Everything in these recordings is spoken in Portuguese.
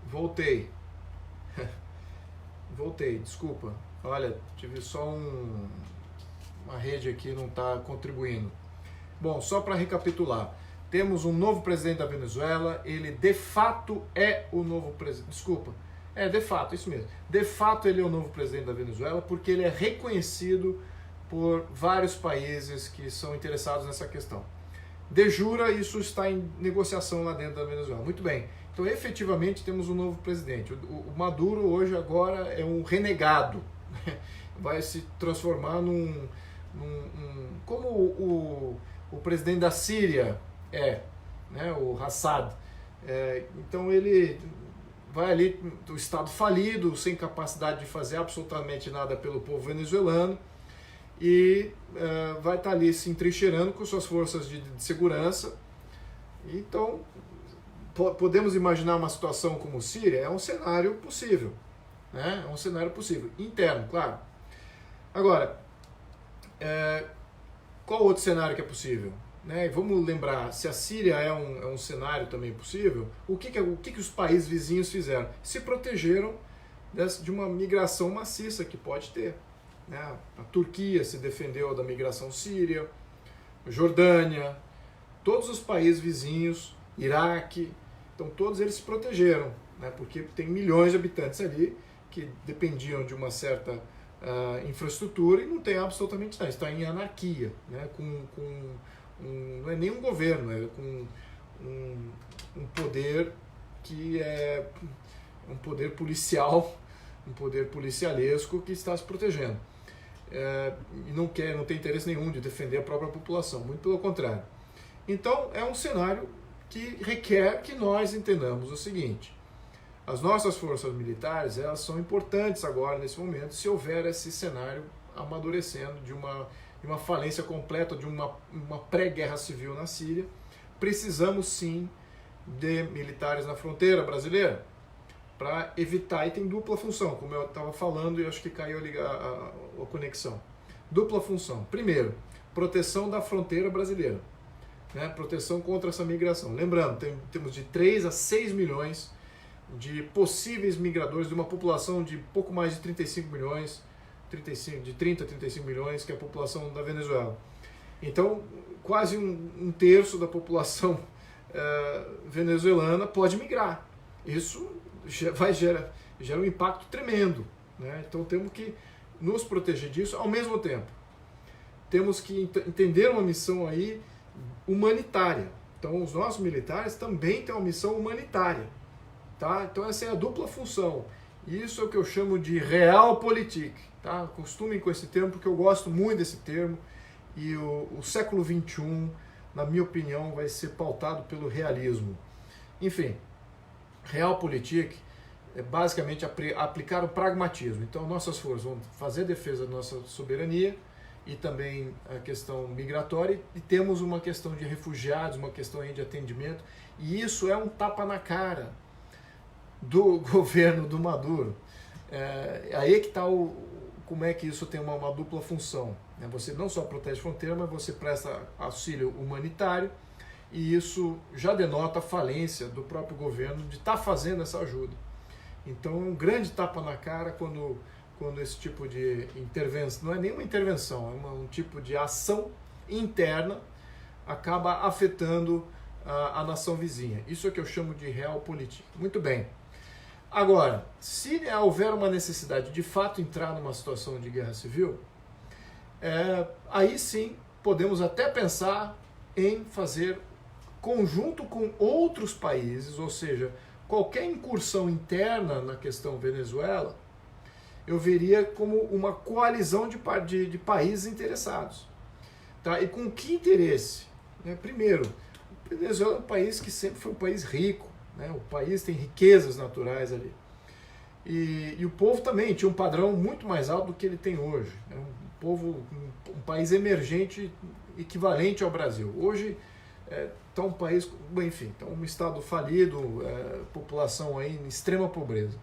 Voltei. Voltei, desculpa. Olha, tive só uma rede aqui não está contribuindo. Bom, só para recapitular. Temos um novo presidente da Venezuela, ele de fato é o novo presidente. Desculpa. De fato, isso mesmo. De fato ele é o novo presidente da Venezuela porque ele é reconhecido por vários países que são interessados nessa questão. De jure, isso está em negociação lá dentro da Venezuela. Muito bem. Então, efetivamente, temos um novo presidente. O Maduro, hoje, agora, é um renegado. Vai se transformar como o presidente da Síria né, o Assad. Então, ele vai ali, do Estado falido, sem capacidade de fazer absolutamente nada pelo povo venezuelano, e vai estar ali se entrincheirando com suas forças de segurança. Então, podemos imaginar uma situação como Síria? É um cenário possível, né? É um cenário possível, interno, claro. Agora, qual outro cenário que é possível? Né? Vamos lembrar, se a Síria é um cenário também possível, o que os países vizinhos fizeram? Se protegeram de uma migração maciça que pode ter. Né? A Turquia se defendeu da migração síria, Jordânia, todos os países vizinhos, Iraque, então todos eles se protegeram, né? Porque tem milhões de habitantes ali que dependiam de uma certa infraestrutura e não tem absolutamente nada, está em anarquia, né? Não é nem um governo, é com um poder que é um poder policial, um poder policialesco que está se protegendo. E não tem interesse nenhum de defender a própria população, muito pelo contrário. Então, é um cenário que requer que nós entendamos o seguinte: as nossas forças militares, elas são importantes agora, nesse momento, se houver esse cenário amadurecendo de uma falência completa, de uma pré-guerra civil na Síria. Precisamos, sim, de militares na fronteira brasileira para evitar, e tem dupla função, como eu estava falando e acho que caiu a conexão. Dupla função. Primeiro, proteção da fronteira brasileira, né? Proteção contra essa migração. Lembrando, temos de 3 a 6 milhões de possíveis migradores de uma população de pouco mais de 35 milhões, de 30 a 35 milhões, que é a população da Venezuela. Então, quase um terço da população venezuelana pode migrar. Isso gera um impacto tremendo, né? Então temos que nos proteger disso. Ao mesmo tempo, temos que entender uma missão aí humanitária. Então os nossos militares também têm uma missão humanitária, tá? Então essa é a dupla função. Isso é o que eu chamo de realpolitik, tá? Acostumem com esse termo, porque eu gosto muito desse termo, e o século XXI, na minha opinião, vai ser pautado pelo realismo. Enfim, realpolitik é basicamente aplicar o pragmatismo. Então, nossas forças vão fazer a defesa da nossa soberania e também a questão migratória, e temos uma questão de refugiados, uma questão aí de atendimento, e isso é um tapa na cara do governo do Maduro. Aí que está como é que isso tem uma dupla função. Né? Você não só protege a fronteira, mas você presta auxílio humanitário, e isso já denota a falência do próprio governo de estar fazendo essa ajuda. Então é um grande tapa na cara quando esse tipo de intervenção, não é nenhuma intervenção, é um tipo de ação interna, acaba afetando a nação vizinha. Isso é o que eu chamo de realpolitik. Muito bem. Agora, se houver uma necessidade de fato entrar numa situação de guerra civil, aí sim podemos até pensar em fazer conjunto com outros países, ou seja, qualquer incursão interna na questão Venezuela, eu veria como uma coalizão de países interessados. Tá? E com que interesse? Primeiro, o Venezuela é um país que sempre foi um país rico, né? O país tem riquezas naturais ali. E o povo também tinha um padrão muito mais alto do que ele tem hoje. É um país emergente equivalente ao Brasil. Hoje está um país, enfim, está um estado falido, população aí em extrema pobreza.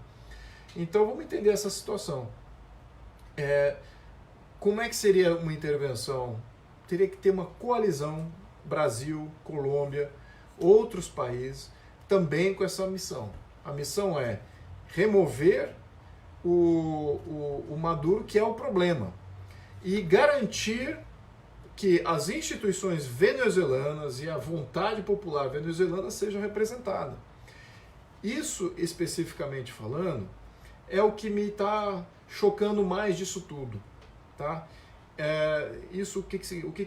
Então vamos entender essa situação. Como é que seria uma intervenção? Teria que ter uma coalizão, Brasil, Colômbia, outros países, também com essa missão. A missão é remover o Maduro, que é o problema, e garantir que as instituições venezuelanas e a vontade popular venezuelana sejam representadas. Isso, especificamente falando, é o que me está chocando mais disso tudo. Tá?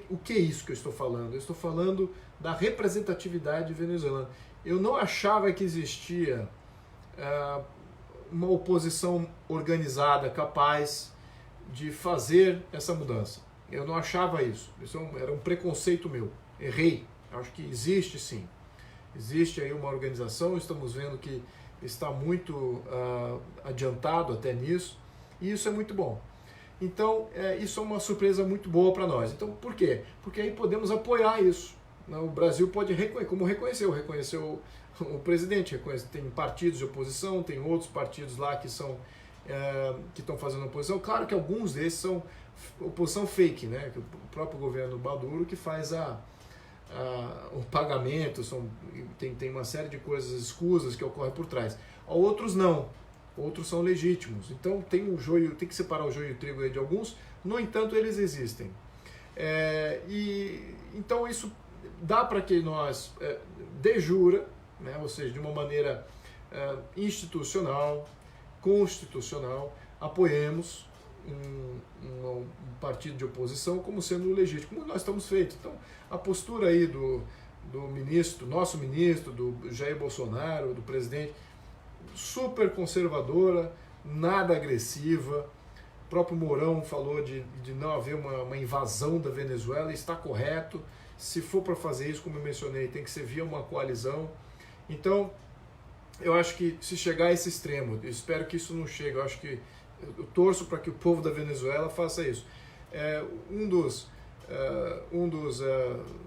O que é isso que eu estou falando? Eu estou falando da representatividade venezuelana. Eu não achava que existia uma oposição organizada capaz de fazer essa mudança. Eu não achava isso. Isso era um preconceito meu. Errei. Acho que existe sim. Existe aí uma organização, estamos vendo que está muito adiantado até nisso, e isso é muito bom. Então, isso é uma surpresa muito boa para nós. Então, por quê? Porque aí podemos apoiar isso. O Brasil pode reconhecer, como reconheceu o presidente, tem partidos de oposição, tem outros partidos lá que estão fazendo oposição. Claro que alguns desses são oposição fake, né? Que o próprio governo Maduro que faz o pagamento, tem uma série de coisas escusas que ocorrem por trás. Outros não, outros são legítimos. Então tem que separar o joio e o trigo aí de alguns, no entanto eles existem. Então isso dá para que nós, de jure, né, ou seja, de uma maneira institucional, constitucional, apoiemos um partido de oposição como sendo legítimo, como nós estamos feitos. Então, a postura aí do nosso ministro, do Jair Bolsonaro, do presidente, super conservadora, nada agressiva. O próprio Mourão falou de não haver uma invasão da Venezuela, está correto. Se for para fazer isso, como eu mencionei, tem que ser via uma coalizão. Então, eu acho que se chegar a esse extremo, eu espero que isso não chegue, eu torço para que o povo da Venezuela faça isso. Um dos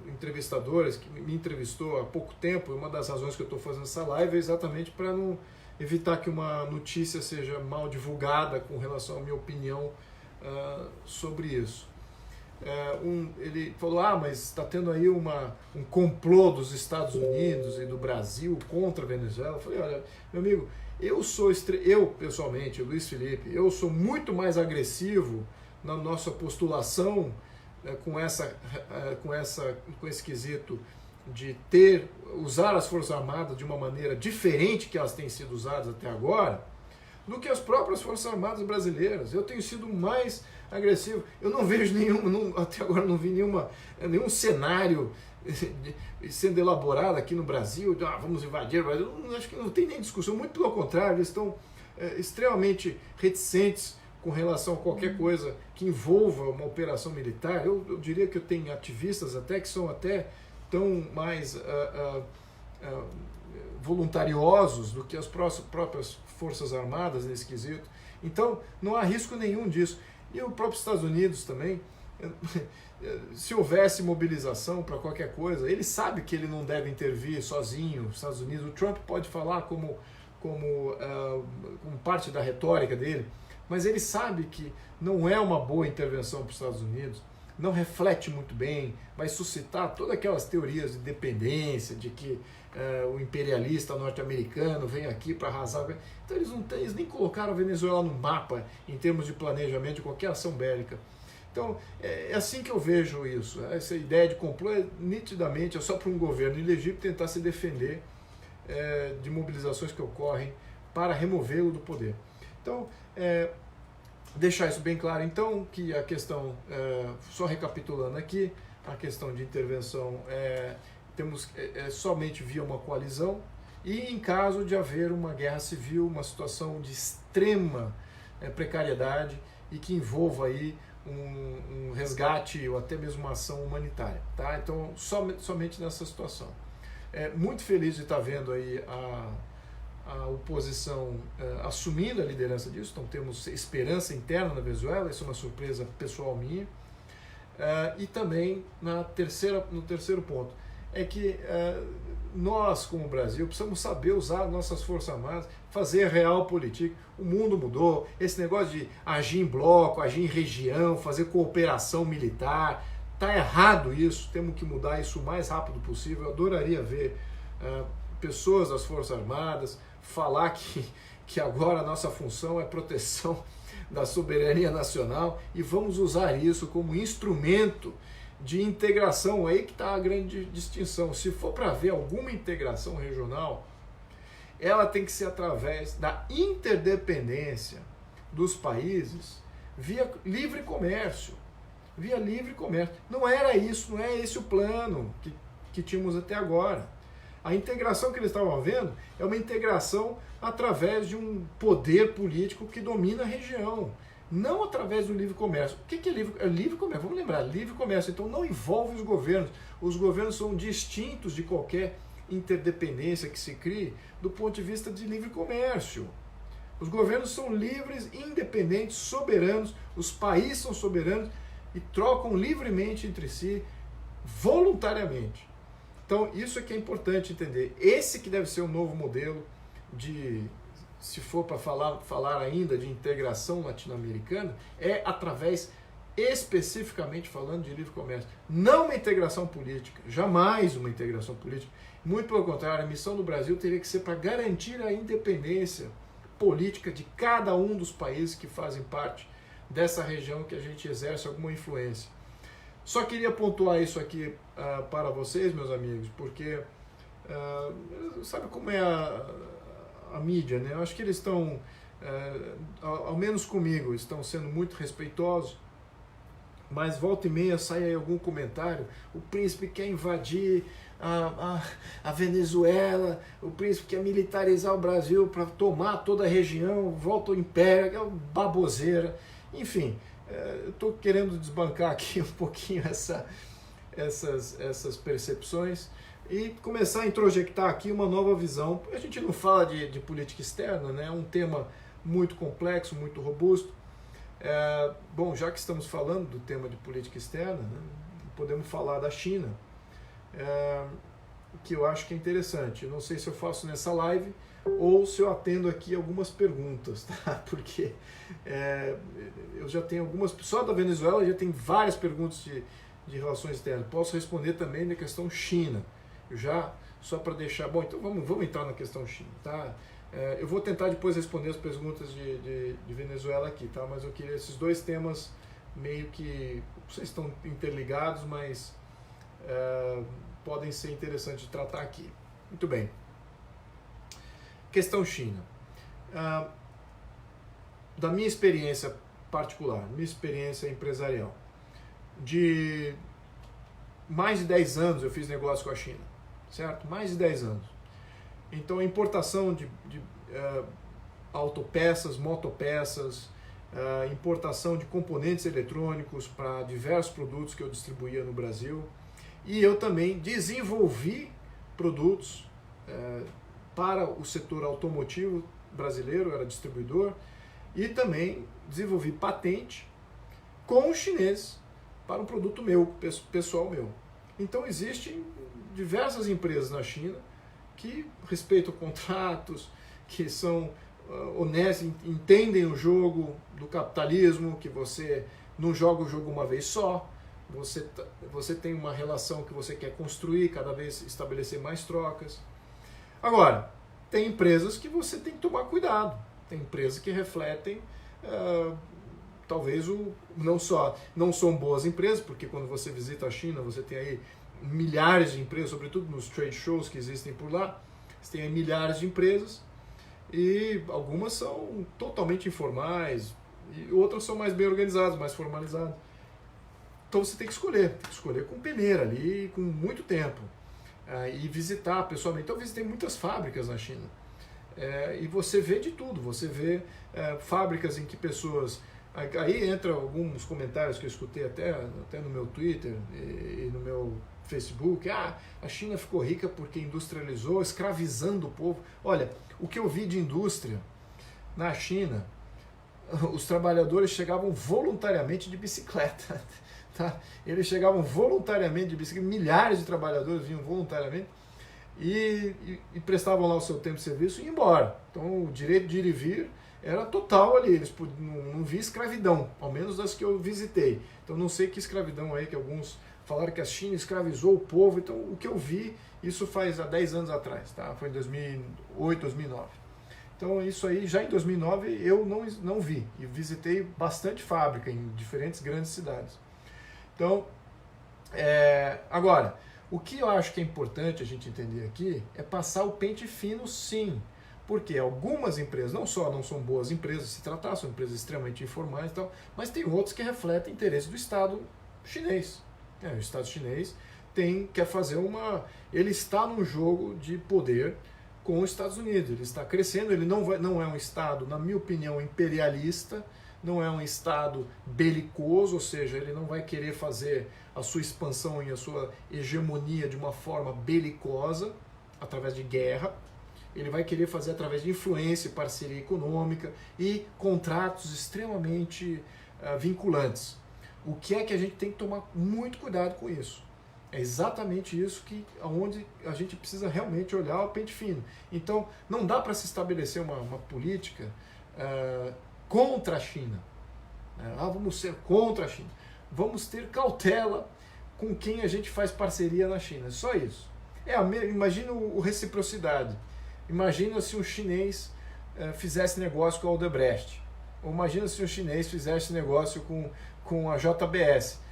entrevistadores que me entrevistou há pouco tempo, uma das razões que eu estou fazendo essa live é exatamente para não evitar que uma notícia seja mal divulgada com relação à minha opinião sobre isso. Ele falou, mas está tendo aí um complô dos Estados Unidos e do Brasil contra a Venezuela. Eu falei, olha, meu amigo, eu pessoalmente, Luiz Felipe, eu sou muito mais agressivo na nossa postulação com esse quesito de usar as Forças Armadas de uma maneira diferente que elas têm sido usadas até agora, do que as próprias Forças Armadas brasileiras. Eu tenho sido mais agressivo. Eu não vejo até agora não vi nenhum cenário sendo elaborado aqui no Brasil, vamos invadir o Brasil. Acho que não tem nem discussão, muito pelo contrário, eles estão extremamente reticentes com relação a qualquer coisa que envolva uma operação militar. Eu diria que eu tenho ativistas até que são até tão mais voluntariosos do que as próprias Forças Armadas nesse quesito. Então, não há risco nenhum disso. E o próprio Estados Unidos também, se houvesse mobilização para qualquer coisa, ele sabe que ele não deve intervir sozinho, os Estados Unidos. O Trump pode falar como parte da retórica dele, mas ele sabe que não é uma boa intervenção para os Estados Unidos, não reflete muito bem, vai suscitar todas aquelas teorias de dependência, de que o imperialista norte-americano vem aqui para arrasar. Então eles nem colocaram a Venezuela no mapa em termos de planejamento de qualquer ação bélica. Então é assim que eu vejo isso. Essa ideia de complô nitidamente é só para um governo ilegítimo tentar se defender de mobilizações que ocorrem para removê-lo do poder. Então, deixar isso bem claro, então, que a questão, só recapitulando aqui, a questão de intervenção temos somente via uma coalizão e em caso de haver uma guerra civil, uma situação de extrema precariedade e que envolva aí um resgate ou até mesmo uma ação humanitária. Tá? Então, somente nessa situação. Muito feliz de estar vendo aí a oposição assumindo a liderança disso, então temos esperança interna na Venezuela, isso é uma surpresa pessoal minha. E também no terceiro ponto, é que nós, como Brasil, precisamos saber usar nossas Forças Armadas, fazer real política. O mundo mudou, esse negócio de agir em bloco, agir em região, fazer cooperação militar, está errado isso, temos que mudar isso o mais rápido possível. Eu adoraria ver pessoas das Forças Armadas falar que agora a nossa função é proteção da soberania nacional e vamos usar isso como instrumento de integração. Aí que está a grande distinção. Se for para ver alguma integração regional, ela tem que ser através da interdependência dos países via livre comércio. Via livre comércio. Não era isso, não é esse o plano que tínhamos até agora. A integração que eles estavam vendo é uma integração através de um poder político que domina a região, não através do livre comércio. O que é livre? É livre comércio. Vamos lembrar, livre comércio. Então não envolve os governos. Os governos são distintos de qualquer interdependência que se crie do ponto de vista de livre comércio. Os governos são livres, independentes, soberanos, os países são soberanos e trocam livremente entre si, voluntariamente. Então, isso é que é importante entender. Esse que deve ser o novo modelo de, se for para falar ainda de integração latino-americana, é através, especificamente falando de livre comércio. Não uma integração política, jamais uma integração política. Muito pelo contrário, a missão do Brasil teria que ser para garantir a independência política de cada um dos países que fazem parte dessa região que a gente exerce alguma influência. Só queria pontuar isso aqui para vocês, meus amigos, porque sabe como é a mídia, né? Eu acho que eles estão, ao menos comigo, estão sendo muito respeitosos, mas volta e meia sai aí algum comentário, o príncipe quer invadir a Venezuela, o príncipe quer militarizar o Brasil para tomar toda a região, volta ao império, é uma baboseira, enfim. Eu estou querendo desbancar aqui um pouquinho essas percepções e começar a introjectar aqui uma nova visão. A gente não fala de política externa, né? É um tema muito complexo, muito robusto. Bom, já que estamos falando do tema de política externa, né, podemos falar da China, que eu acho que é interessante. Eu não sei se eu faço nessa live ou se eu atendo aqui algumas perguntas, tá? Porque eu já tenho algumas, só da Venezuela já tem várias perguntas de relações externas. Posso responder também na questão China. Só para deixar... Bom, então vamos entrar na questão China, tá? Eu vou tentar depois responder as perguntas de Venezuela aqui, tá? Mas eu queria esses dois temas meio que... Vocês estão interligados, mas podem ser interessantes de tratar aqui. Muito bem. Questão China. Da minha experiência particular, minha experiência empresarial, de mais de 10 anos eu fiz negócio com a China, certo? Mais de 10 anos. Então a importação de autopeças, motopeças, importação de componentes eletrônicos para diversos produtos que eu distribuía no Brasil, e eu também desenvolvi produtos para o setor automotivo brasileiro, era distribuidor, e também desenvolvi patente com os chineses para um produto meu, pessoal meu. Então existem diversas empresas na China que respeitam contratos, que são honestas, entendem o jogo do capitalismo, que você não joga o jogo uma vez só, você tem uma relação que você quer construir, cada vez estabelecer mais trocas. Agora, tem empresas que você tem que tomar cuidado. Tem empresas que refletem, talvez, não são boas empresas, porque quando você visita a China, você tem aí milhares de empresas, sobretudo nos trade shows que existem por lá, você tem aí milhares de empresas, e algumas são totalmente informais, e outras são mais bem organizadas, mais formalizadas. Então você tem que escolher com peneira ali, com muito tempo. E visitar pessoalmente. Então eu visitei muitas fábricas na China. E você vê de tudo. Você vê fábricas em que pessoas... Aí entra alguns comentários que eu escutei até no meu Twitter e no meu Facebook. A China ficou rica porque industrializou, escravizando o povo. Olha, o que eu vi de indústria na China, os trabalhadores chegavam voluntariamente de bicicleta. Tá? Eles chegavam voluntariamente de bicicleta, milhares de trabalhadores vinham voluntariamente e prestavam lá o seu tempo de serviço e iam embora. Então o direito de ir e vir era total ali, eles não vi escravidão, ao menos das que eu visitei. Então não sei que escravidão aí, que alguns falaram que a China escravizou o povo, então o que eu vi, isso faz há 10 anos atrás, tá? Foi em 2008, 2009. Então isso aí já em 2009 eu não vi, e visitei bastante fábrica em diferentes grandes cidades. Então, agora, o que eu acho que é importante a gente entender aqui é passar o pente fino, sim. Porque algumas empresas, não são boas empresas se tratar, são empresas extremamente informais e tal, mas tem outras que refletem interesse do Estado chinês. O Estado chinês quer fazer ele está num jogo de poder com os Estados Unidos, ele está crescendo, ele não é um Estado, na minha opinião, imperialista, não é um Estado belicoso, ou seja, ele não vai querer fazer a sua expansão e a sua hegemonia de uma forma belicosa, através de guerra. Ele vai querer fazer através de influência, parceria econômica e contratos extremamente vinculantes. O que é que a gente tem que tomar muito cuidado com isso? É exatamente isso onde a gente precisa realmente olhar o pente fino. Então, não dá para se estabelecer uma política contra a China. Vamos ser contra a China. Vamos ter cautela com quem a gente faz parceria na China. Só isso. Imagina o reciprocidade. Imagina se um chinês fizesse negócio com a Odebrecht. Ou imagina se um chinês fizesse negócio com a JBS.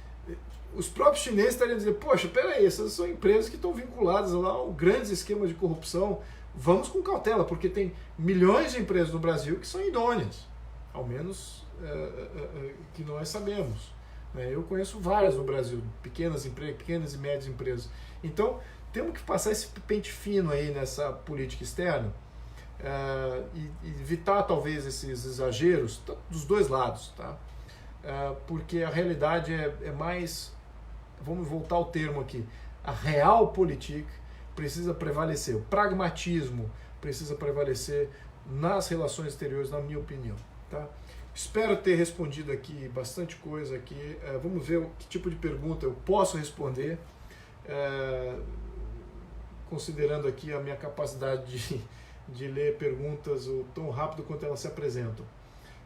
Os próprios chineses estariam dizendo, poxa, peraí, essas são empresas que estão vinculadas lá a grandes esquemas de corrupção. Vamos com cautela, porque tem milhões de empresas no Brasil que são idôneas. Ao menos que nós sabemos. Eu conheço várias no Brasil, pequenas e médias empresas. Então, temos que passar esse pente fino aí nessa política externa e evitar talvez esses exageros dos dois lados, tá? Porque a realidade é mais, vamos voltar ao termo aqui, a realpolitik precisa prevalecer, o pragmatismo precisa prevalecer nas relações exteriores, na minha opinião, tá? Espero ter respondido aqui bastante coisa aqui. Vamos ver que tipo de pergunta eu posso responder, considerando aqui a minha capacidade de ler perguntas tão rápido quanto elas se apresentam.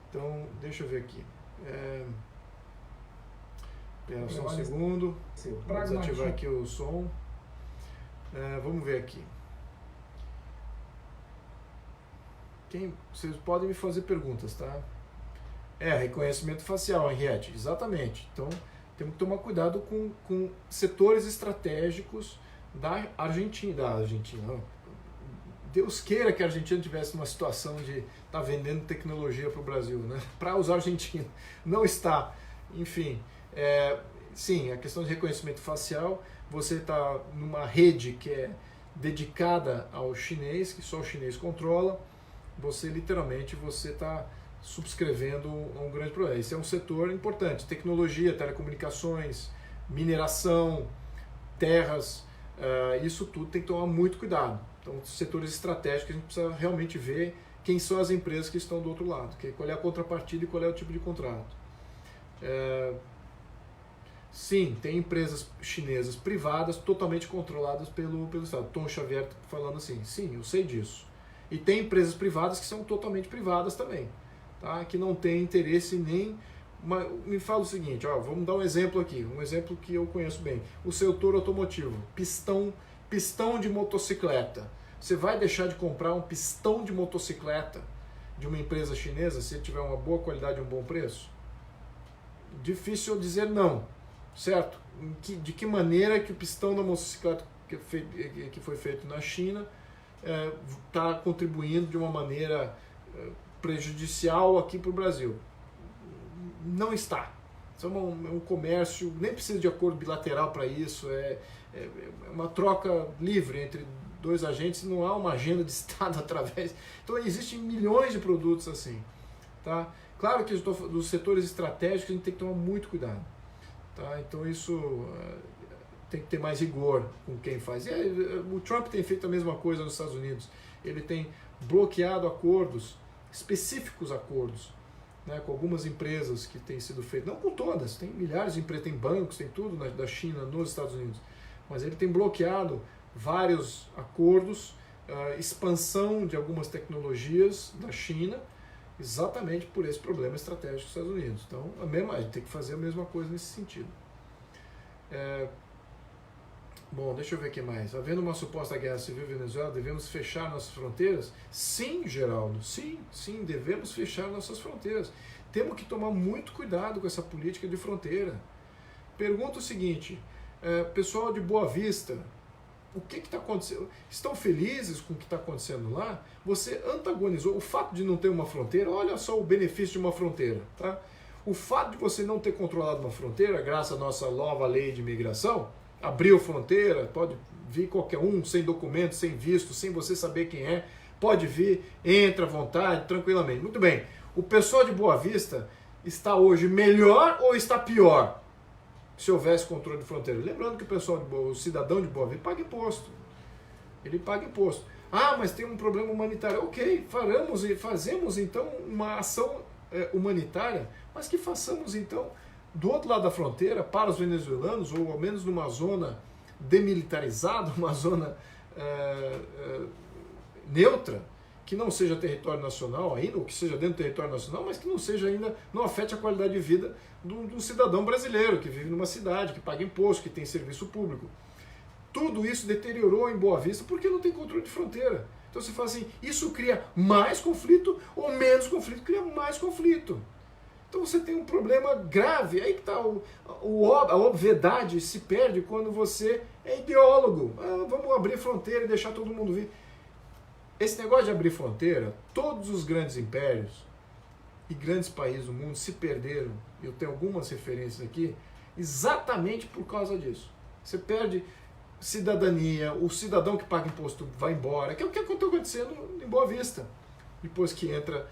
Então, deixa eu ver aqui. Espera só um segundo. Vamos ativar aqui o som. Vamos ver aqui. Vocês podem me fazer perguntas, tá? Reconhecimento facial, Henriette, exatamente. Então, temos que tomar cuidado com setores estratégicos da Argentina. Deus queira que a Argentina tivesse uma situação de estar vendendo tecnologia para o Brasil, né? Para os argentinos. Não está. Enfim, sim, a questão de reconhecimento facial, você está numa rede que é dedicada ao chinês, que só o chinês controla, você literalmente está subscrevendo um grande problema. Esse é um setor importante, tecnologia, telecomunicações, mineração, terras, isso tudo tem que tomar muito cuidado. Então, setores estratégicos, a gente precisa realmente ver quem são as empresas que estão do outro lado, qual é a contrapartida e qual é o tipo de contrato. Sim, tem empresas chinesas privadas totalmente controladas pelo Estado. Tom Xavier falando assim, sim, eu sei disso. E tem empresas privadas que são totalmente privadas também, tá? Que não tem interesse nem... Me fala o seguinte, vamos dar um exemplo aqui, um exemplo que eu conheço bem. O setor automotivo, pistão de motocicleta. Você vai deixar de comprar um pistão de motocicleta de uma empresa chinesa se tiver uma boa qualidade e um bom preço? Difícil dizer não, certo? De que maneira que o pistão da motocicleta que foi feito na China está contribuindo de uma maneira prejudicial aqui para o Brasil? Não está. Isso é um comércio, nem precisa de acordo bilateral para isso, é uma troca livre entre dois agentes, não há uma agenda de Estado através. Então existem milhões de produtos assim, tá? Claro que dos setores estratégicos a gente tem que tomar muito cuidado, tá? Então isso tem que ter mais rigor com quem faz. O Trump tem feito a mesma coisa nos Estados Unidos. Ele tem bloqueado acordos, específicos acordos, né, com algumas empresas que têm sido feitas, não com todas, tem milhares de empresas, tem bancos, tem tudo da China nos Estados Unidos, mas ele tem bloqueado vários acordos, expansão de algumas tecnologias da China, exatamente por esse problema estratégico dos Estados Unidos. Então, a gente tem que fazer a mesma coisa nesse sentido. Bom, deixa eu ver o que mais. Havendo uma suposta guerra civil na Venezuela, devemos fechar nossas fronteiras? Sim, Geraldo, sim, devemos fechar nossas fronteiras. Temos que tomar muito cuidado com essa política de fronteira. Pergunta o seguinte, pessoal de Boa Vista, o que está acontecendo? Estão felizes com o que está acontecendo lá? Você antagonizou o fato de não ter uma fronteira, olha só o benefício de uma fronteira, tá? O fato de você não ter controlado uma fronteira, graças à nossa nova lei de imigração, abriu fronteira, pode vir qualquer um, sem documento, sem visto, sem você saber quem é, pode vir, entra à vontade, tranquilamente. Muito bem, o pessoal de Boa Vista está hoje melhor ou está pior se houvesse controle de fronteira? Lembrando que o cidadão de Boa Vista paga imposto. Ele paga imposto. Ah, mas tem um problema humanitário. Ok, fazemos então uma ação humanitária, mas que façamos então do outro lado da fronteira, para os venezuelanos, ou ao menos numa zona demilitarizada, uma zona neutra, que não seja território nacional ainda, ou que seja dentro do território nacional, mas que não seja ainda, não afete a qualidade de vida do cidadão brasileiro, que vive numa cidade, que paga imposto, que tem serviço público. Tudo isso deteriorou em Boa Vista porque não tem controle de fronteira. Então você fala assim, isso cria mais conflito ou menos conflito? Cria mais conflito. Então você tem um problema grave, aí que está a obviedade se perde quando você é ideólogo. Vamos abrir fronteira e deixar todo mundo vir. Esse negócio de abrir fronteira, todos os grandes impérios e grandes países do mundo se perderam, eu tenho algumas referências aqui, exatamente por causa disso. Você perde cidadania, o cidadão que paga imposto vai embora, que é o que está acontecendo em Boa Vista, depois que entra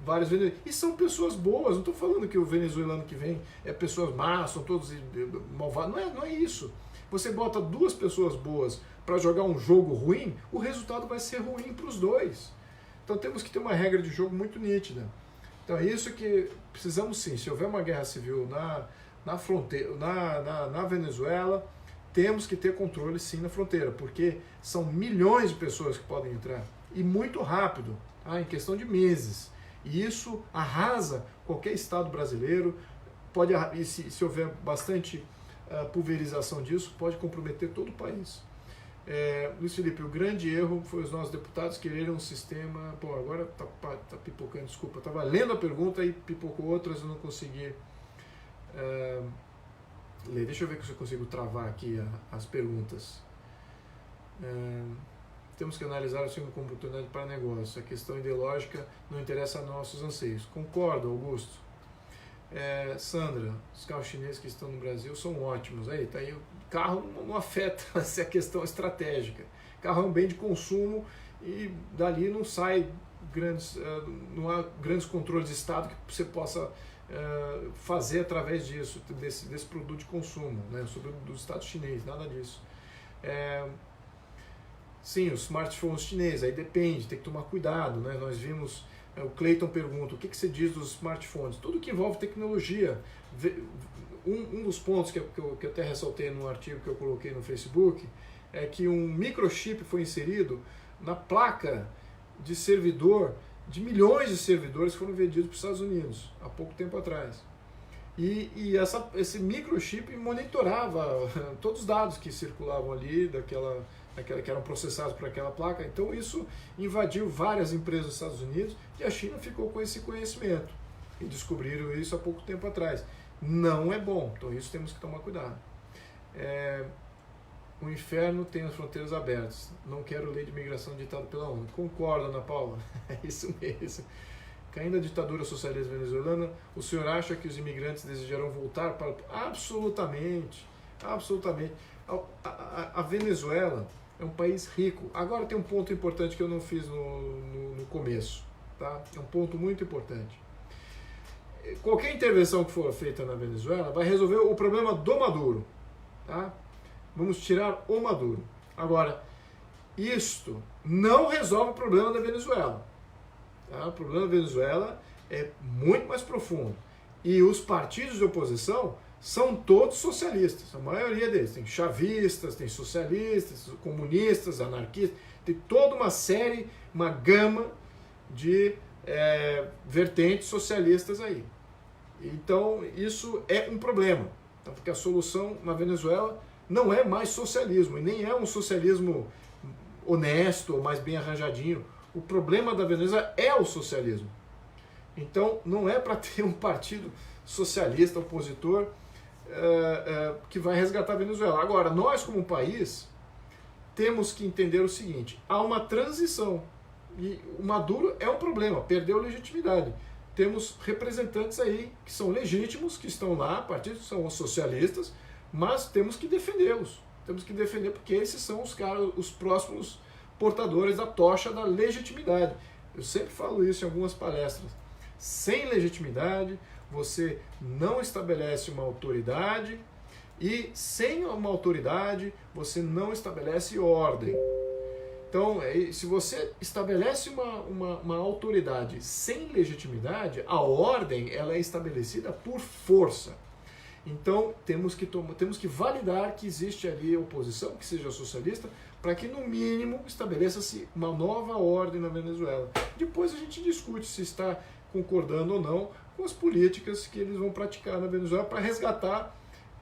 vários venezuelanos. E são pessoas boas, não estou falando que o venezuelano que vem é pessoas más, são todos malvados, não é isso. Você bota duas pessoas boas para jogar um jogo ruim, o resultado vai ser ruim para os dois. Então temos que ter uma regra de jogo muito nítida. Então é isso que precisamos sim, se houver uma guerra civil na fronteira, na Venezuela, temos que ter controle sim na fronteira, porque são milhões de pessoas que podem entrar, e muito rápido, em questão de meses. E isso arrasa qualquer estado brasileiro, e se houver bastante pulverização disso, pode comprometer todo o país. Luiz Felipe, o grande erro foi os nossos deputados quererem um sistema... Bom, agora tá pipocando, desculpa. Estava lendo a pergunta e pipocou outras, eu não consegui ler. Deixa eu ver se eu consigo travar aqui as perguntas. Temos que analisar assim como oportunidade para negócio. A questão ideológica não interessa a nossos anseios. Concordo, Augusto. Sandra, os carros chineses que estão no Brasil são ótimos. Aí, tá aí, o carro não afeta essa questão estratégica. O carro é um bem de consumo e dali não sai não há grandes controles de Estado que você possa fazer através disso, desse produto de consumo, né, sobre do Estado chinês, nada disso. Sim, os smartphones chineses, aí depende, tem que tomar cuidado, né? Nós vimos, o Cleiton pergunta, o que você diz dos smartphones? Tudo que envolve tecnologia. Um dos pontos que eu até ressaltei no artigo que eu coloquei no Facebook é que um microchip foi inserido na placa de servidor de milhões de servidores que foram vendidos para os Estados Unidos há pouco tempo atrás. E esse microchip monitorava todos os dados que circulavam ali, que eram processados por aquela placa. Então isso invadiu várias empresas dos Estados Unidos e a China ficou com esse conhecimento. E descobriram isso há pouco tempo atrás. Não é bom, então isso temos que tomar cuidado. O inferno tem as fronteiras abertas. Não quero lei de imigração ditada pela ONU. Concordo, Ana Paula. É isso mesmo. Caindo a ditadura socialista venezuelana, o senhor acha que os imigrantes desejarão voltar para... Absolutamente. Absolutamente. A Venezuela é um país rico. Agora tem um ponto importante que eu não fiz no começo. Tá? É um ponto muito importante. Qualquer intervenção que for feita na Venezuela vai resolver o problema do Maduro. Tá? Vamos tirar o Maduro. Agora, isto não resolve o problema da Venezuela. Tá? O problema da Venezuela é muito mais profundo. E os partidos de oposição são todos socialistas. A maioria deles. Tem chavistas, tem socialistas, comunistas, anarquistas. Tem toda uma série, uma gama de vertentes socialistas aí. Então, isso é um problema. Então, porque a solução na Venezuela não é mais socialismo, e nem é um socialismo honesto ou mais bem arranjadinho. O problema da Venezuela é o socialismo. Então, não é para ter um partido socialista opositor que vai resgatar a Venezuela. Agora, nós como país temos que entender o seguinte: há uma transição e o Maduro é um problema, perdeu legitimidade. Temos representantes aí que são legítimos, que estão lá, partidos são os socialistas, mas temos que defendê-los. Temos que defender porque esses são os caras, os próximos portadores da tocha da legitimidade. Eu sempre falo isso em algumas palestras. Sem legitimidade, você não estabelece uma autoridade, e sem uma autoridade, você não estabelece ordem. Então, se você estabelece uma autoridade sem legitimidade, a ordem ela é estabelecida por força. Então, temos que validar que existe ali oposição, que seja socialista, para que, no mínimo, estabeleça-se uma nova ordem na Venezuela. Depois a gente discute se está concordando ou não com as políticas que eles vão praticar na Venezuela para resgatar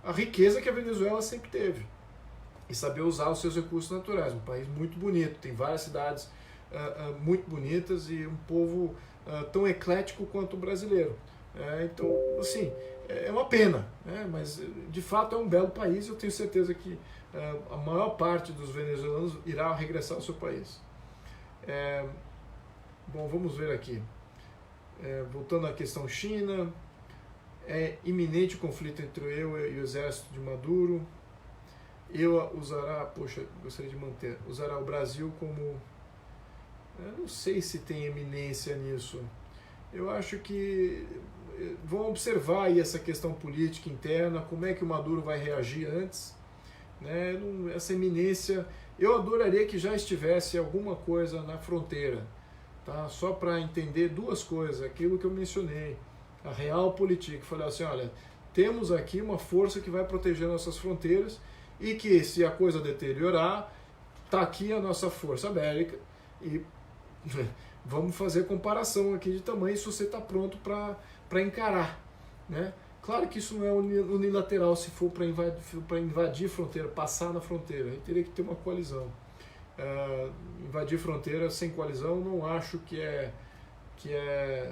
a riqueza que a Venezuela sempre teve e saber usar os seus recursos naturais. Um país muito bonito, tem várias cidades muito bonitas e um povo tão eclético quanto o brasileiro. Então, assim, é uma pena, né? Mas de fato é um belo país e eu tenho certeza que a maior parte dos venezuelanos irá regressar ao seu país. Bom, vamos ver aqui. Voltando à questão China, é iminente o conflito entre eu e o exército de Maduro. Gostaria de manter, usará o Brasil como... Eu não sei se tem eminência nisso. Eu acho que vão observar aí essa questão política interna, como é que o Maduro vai reagir antes, né? Essa eminência, eu adoraria que já estivesse alguma coisa na fronteira, tá? Só para entender duas coisas, aquilo que eu mencionei, a realpolitik, falei assim, olha, temos aqui uma força que vai proteger nossas fronteiras e que se a coisa deteriorar, está aqui a nossa força bélica e vamos fazer comparação aqui de tamanho se você está pronto para encarar, né? Claro que isso não é unilateral se for para invadir fronteira, passar na fronteira, aí teria que ter uma coalizão. Invadir fronteira sem coalizão não acho que é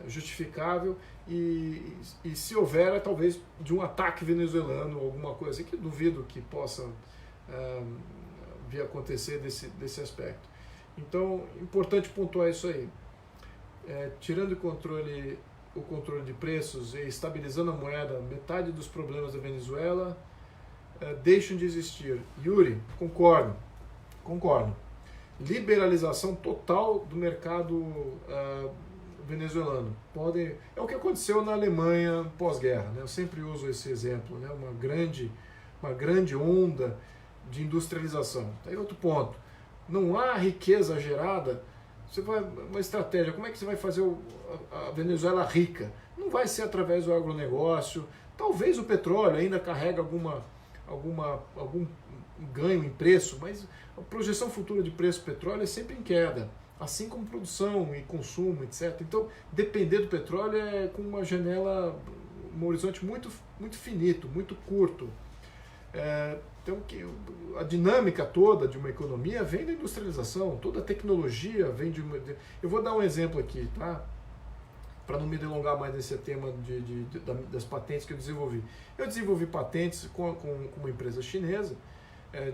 justificável e se houver é talvez de um ataque venezuelano ou alguma coisa que duvido que possa vir a acontecer desse aspecto. Então, importante pontuar isso aí. Tirando o controle de preços e estabilizando a moeda, metade dos problemas da Venezuela deixam de existir. Yuri, concordo. Liberalização total do mercado venezuelano. É o que aconteceu na Alemanha pós-guerra, né? Eu sempre uso esse exemplo, né? Uma grande onda de industrialização. Aí outro ponto, não há riqueza gerada. Uma estratégia, como é que você vai fazer a Venezuela rica? Não vai ser através do agronegócio, talvez o petróleo ainda carrega algum ganho em preço, mas a projeção futura de preço do petróleo é sempre em queda, assim como produção e consumo, etc. Então, depender do petróleo é com uma janela, um horizonte muito, muito finito, muito curto. Então, a dinâmica toda de uma economia vem da industrialização, toda a tecnologia vem de uma... Eu vou dar um exemplo aqui, tá? Para não me delongar mais nesse tema das patentes que eu desenvolvi. Eu desenvolvi patentes com uma empresa chinesa,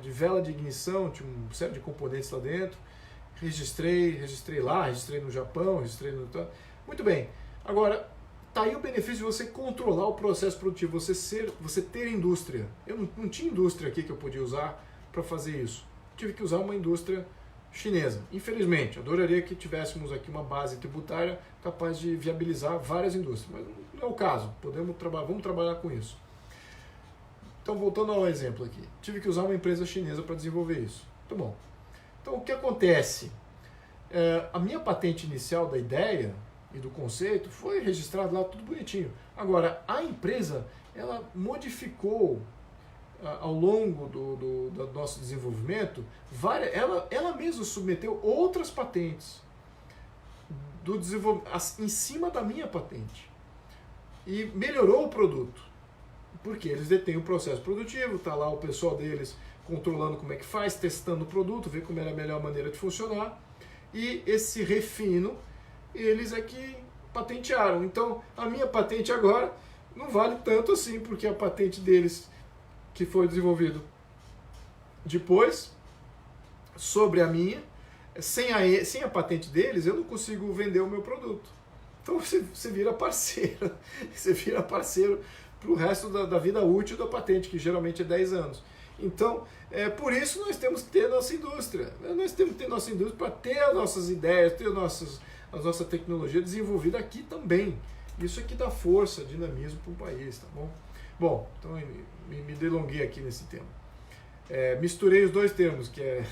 de vela de ignição, tinha uma série de componentes lá dentro, registrei lá, registrei no Japão, registrei no... Muito bem, agora... Está aí o benefício de você controlar o processo produtivo, você ter indústria. Eu não tinha indústria aqui que eu podia usar para fazer isso. Tive que usar uma indústria chinesa. Infelizmente, adoraria que tivéssemos aqui uma base tributária capaz de viabilizar várias indústrias, mas não é o caso. Vamos trabalhar com isso. Então, voltando ao exemplo aqui. Tive que usar uma empresa chinesa para desenvolver isso. Muito bom. Então, o que acontece? A minha patente inicial da ideia e do conceito foi registrado lá tudo bonitinho. Agora, a empresa, ela modificou ao longo do nosso desenvolvimento, ela mesma submeteu outras patentes em cima da minha patente e melhorou o produto. Porque eles detêm o processo produtivo, está lá o pessoal deles controlando como é que faz, testando o produto, ver como era a melhor maneira de funcionar. E esse refino, eles é que patentearam. Então, a minha patente agora não vale tanto assim, porque a patente deles, que foi desenvolvido depois, sobre a minha, sem a patente deles, eu não consigo vender o meu produto. Então você vira parceiro, você vira parceiro para o resto da vida útil da patente, que geralmente é 10 anos. Então, por isso nós temos que ter nossa indústria. Nós temos que ter nossa indústria para ter as nossas ideias, ter a nossa tecnologia desenvolvida aqui também. Isso é que dá força, dinamismo para o país, tá bom? Bom, então me delonguei aqui nesse tema. Misturei os dois termos, que é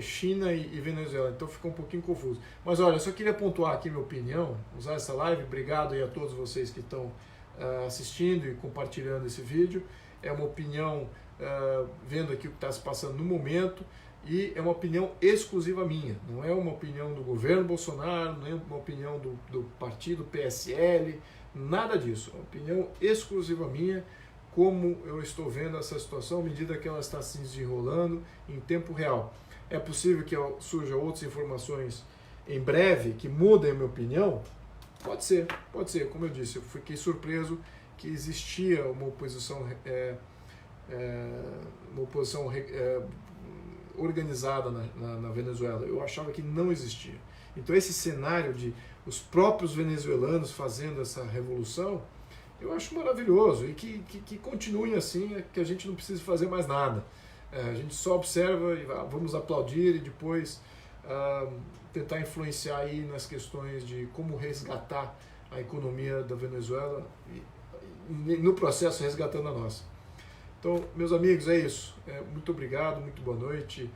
China e Venezuela, então ficou um pouquinho confuso. Mas olha, eu só queria pontuar aqui minha opinião, usar essa live, obrigado aí a todos vocês que estão assistindo e compartilhando esse vídeo. É uma opinião, vendo aqui o que está se passando no momento, e é uma opinião exclusiva minha, não é uma opinião do governo Bolsonaro, não é uma opinião do partido PSL, nada disso, é uma opinião exclusiva minha, como eu estou vendo essa situação à medida que ela está se desenrolando em tempo real. É possível que surjam outras informações em breve que mudem a minha opinião? Pode ser, como eu disse, eu fiquei surpreso que existia uma oposição organizada na Venezuela. Eu achava que não existia. Então esse cenário de os próprios venezuelanos fazendo essa revolução, eu acho maravilhoso, e que continuem assim, que a gente não precise fazer mais nada. A gente só observa e vamos aplaudir e depois tentar influenciar aí nas questões de como resgatar a economia da Venezuela e no processo resgatando a nossa. Então, meus amigos, é isso. Muito obrigado, muito boa noite.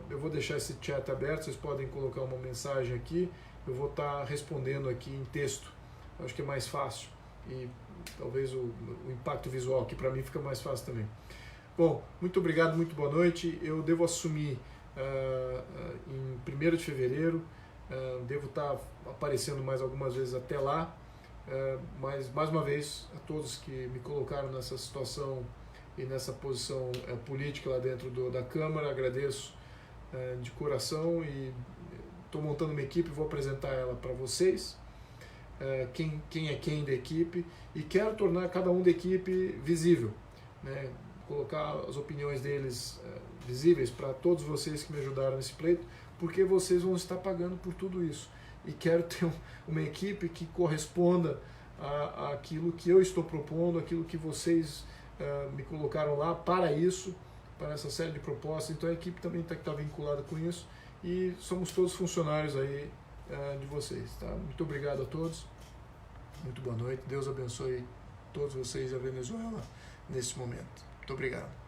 Eu vou deixar esse chat aberto, vocês podem colocar uma mensagem aqui, eu vou estar respondendo aqui em texto. Acho que é mais fácil e talvez o impacto visual aqui para mim fica mais fácil também. Bom, muito obrigado, muito boa noite. Eu devo assumir em 1º de fevereiro, devo estar aparecendo mais algumas vezes até lá, mas mais uma vez a todos que me colocaram nessa situação e nessa posição política lá dentro da Câmara, agradeço de coração e estou montando uma equipe, vou apresentar ela para vocês, quem é quem da equipe, e quero tornar cada um da equipe visível, né? Colocar as opiniões deles visíveis para todos vocês que me ajudaram nesse pleito, porque vocês vão estar pagando por tudo isso. E quero ter uma equipe que corresponda àquilo que eu estou propondo, aquilo que vocês me colocaram lá para isso, para essa série de propostas. Então a equipe também está vinculada com isso e somos todos funcionários aí de vocês. Tá? Muito obrigado a todos, muito boa noite, Deus abençoe todos vocês e a Venezuela nesse momento. Muito obrigado.